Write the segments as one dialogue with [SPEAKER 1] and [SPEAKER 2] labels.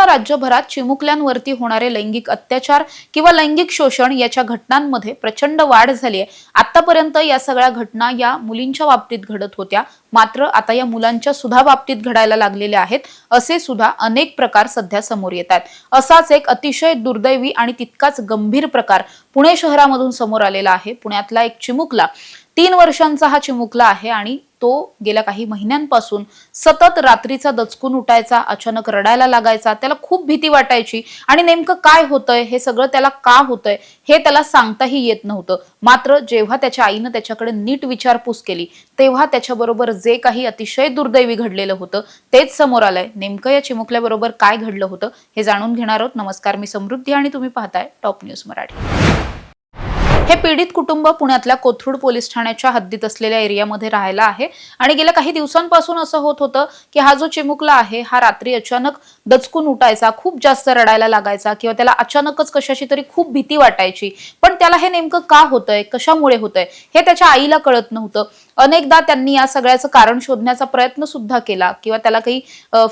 [SPEAKER 1] राज्यभरात चिमुकल्यांवरती होणारे लैंगिक अत्याचार किंवा लैंगिक शोषण याच्या घटनांमध्ये प्रचंड वाढ झाली आहे। आतापर्यंत या सगळ्या घटना या मुलींच्या बाबतीत घडत होत्या, मात्र आता या मुलांच्या सुद्धा बाबतीत घडायला लागलेल्या आहेत। असे सुद्धा अनेक प्रकार सध्या समोर येत आहेत। असाच एक अतिशय दुर्दैवी आणि तितकाच गंभीर प्रकार पुणे शहरामधून समोर आलेला आहे। पुण्यातला एक चिमुकला 3 वर्षांचा हा चिमुकला आहे आणि तो गेल्या काही महिन्यांपासून सतत रात्रीचा दचकून उठायचा, अचानक रडायला लागायचा, त्याला खूप भीती वाटायची आणि नेमकं काय होतंय, हे सगळं त्याला का होतंय हे त्याला सांगताही येत नव्हतं। मात्र जेव्हा त्याच्या आईनं त्याच्याकडे नीट विचारपूस केली तेव्हा त्याच्याबरोबर जे काही अतिशय दुर्दैवी घडलेलं होतं तेच समोर आलंय। नेमकं या चिमुकल्याबरोबर काय घडलं होतं हे जाणून घेणार आहोत। नमस्कार, मी समृद्धी आणि तुम्ही पाहताय टॉप न्यूज मराठी। हे पीडित कुटुंब पुण्यातल्या कोथरूड पोलीस ठाण्याच्या हद्दीत असलेल्या एरियामध्ये राहायला आहे आणि गेल्या काही दिवसांपासून असं होत होतं की हा जो चिमुकला आहे हा रात्री अचानक दचकून उठायचा, खूप जास्त रडायला लागायचा किंवा त्याला अचानकच कशाची तरी खूप भीती वाटायची। पण त्याला हे नेमकं का होतंय, कशामुळे होतंय हे त्याच्या आईला कळत नव्हतं। अनेकदा त्यांनी या सगळ्याचं कारण शोधण्याचा प्रयत्न सुद्धा केला किंवा त्याला काही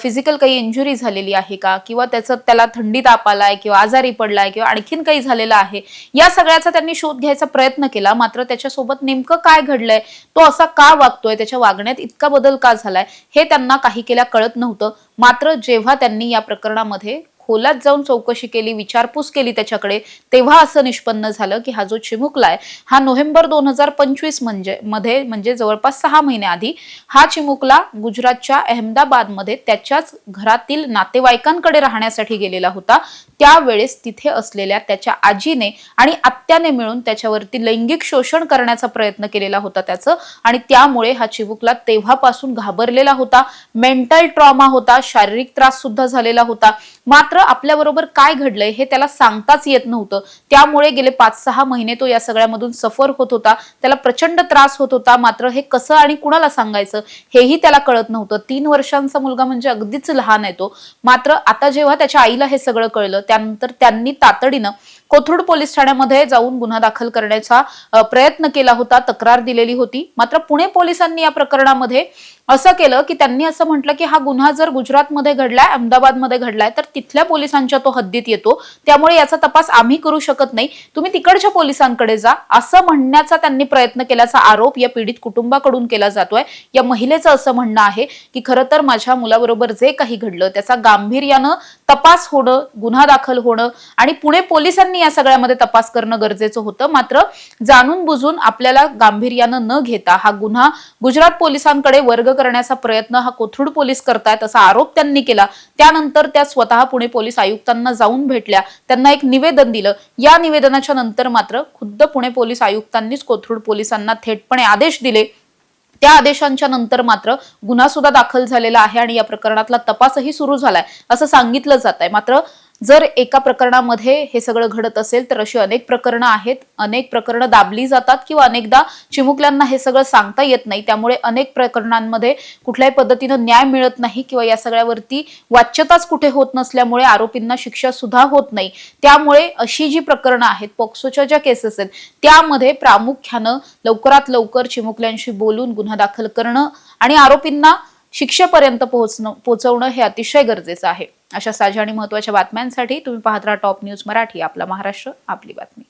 [SPEAKER 1] फिजिकल काही इंजुरी झालेली आहे का किंवा त्याला थंडी ताप आलाय किंवा आजारी पडलाय किंवा आणखीन काही झालेलं आहे, या सगळ्याचा त्यांनी शोध घ्यायचा प्रयत्न केला। मात्र त्याच्यासोबत नेमकं काय घडलंय, तो असा का वागतोय, त्याच्या वागण्यात इतका बदल का झालाय हे त्यांना काही केल्या कळत नव्हतं। मात्र जेव्हा त्यांनी या प्रकरणामध्ये खोलात जाऊन चौकशी केली, विचारपूस केली त्याच्याकडे, तेव्हा असं निष्पन्न झालं की हा जो चिमुकला आहे हा नोव्हेंबर 2025 म्हणजे जवळपास 6 महिन्याआधी हा चिमुकला गुजरातच्या अहमदाबाद मध्ये त्याच्याच घरातील नातेवाईकांकडे राहण्यासाठी गेलेला होता। त्यावेळेस तिथे असलेल्या त्याच्या आजीने आणि आत्याने मिळून त्याच्यावरती लैंगिक शोषण करण्याचा प्रयत्न केलेला होता त्याचं, आणि त्यामुळे हा चिमुकला तेव्हापासून घाबरलेला होता, मेंटल ट्रॉमा होता, शारीरिक त्रास सुद्धा झालेला होता। मात्र आपल्याबरोबर काय घडलंय हे त्याला सांगताच येत नव्हतं। त्यामुळे गेले 5-6 महिने तो या सगळ्यामधून सफर होत होता, त्याला प्रचंड त्रास होत होता। मात्र हे कसं आणि कुणाला सांगायचं हेही त्याला कळत नव्हतं। 3 वर्षांचा मुलगा म्हणजे अगदीच लहान आहे तो। मात्र आता जेव्हा त्याच्या आईला हे सगळं कळलं त्यानंतर त्यांनी तातडीनं कोथरूड पोलीस ठाण्यामध्ये जाऊन गुन्हा दाखल करण्याचा प्रयत्न केला होता, तक्रार दिलेली होती। मात्र पुणे पोलिसांनी या प्रकरणामध्ये असं केलं की त्यांनी असं म्हटलं की हा गुन्हा जर गुजरातमध्ये घडलाय, अहमदाबादमध्ये घडलाय तर तिथल्या पोलिसांच्या तो हद्दीत येतो, त्यामुळे याचा तपास आम्ही करू शकत नाही, तुम्ही तिकडच्या पोलिसांकडे जा, असं म्हणण्याचा त्यांनी प्रयत्न केल्याचा आरोप या पीडित कुटुंबाकडून केला जातोय। या महिलेचं असं म्हणणं आहे की खरं तर माझ्या मुलाबरोबर जे काही घडलं त्याचा गांभीर्यानं तपास होणं, गुन्हा दाखल होणं आणि पुणे पोलिसांनी या सगळ्यामध्ये तपास करणं गरजेचं होतं। मात्र जाणून बुजून आपल्याला गांभीर्यानं न घेता हा गुन्हा गुजरात पोलिसांकडे वर्ग करण्याचा प्रयत्न हा कोथरूड पोलीस करतायत असा आरोप त्यांनी केला। त्यानंतर त्या स्वतः पुणे पोलीस आयुक्तांना जाऊन भेटल्या, त्यांना एक निवेदन दिलं। या निवेदनाच्या नंतर मात्र खुद्द पुणे पोलीस आयुक्तांनीच कोथरूड पोलिसांना थेटपणे आदेश दिले। त्या आदेशांच्या नंतर मात्र गुन्हा सुद्धा दाखल झालेला आहे आणि या प्रकरणातला तपासही सुरू झालाय असं सांगितलं जात आहे। मात्र जर एका प्रकरणामध्ये हे सगळं घडत असेल तर अशी अनेक प्रकरणं आहेत, अनेक प्रकरणं दाबली जातात किंवा अनेकदा चिमुकल्यांना हे सगळं सांगता येत नाही, त्यामुळे अनेक प्रकरणांमध्ये कुठल्याही पद्धतीनं न्याय मिळत नाही किंवा या सगळ्यावरती वाच्यताच कुठे होत नसल्यामुळे आरोपींना शिक्षा सुद्धा होत नाही। त्यामुळे अशी जी प्रकरणं आहेत, पॉक्सोच्या ज्या केसेस आहेत, त्यामध्ये प्रामुख्यानं लवकरात लवकर चिमुकल्यांशी बोलून गुन्हा दाखल करणं आणि आरोपींना शिक्षेपर्यंत पोहोचवणं हे अतिशय गरजेचं आहे। अशा ताज्या आणि महत्त्वाच्या बातम्यांसाठी तुम्ही पाहत राहा टॉप न्यूज मराठी। आपला महाराष्ट्र, आपली बातमी।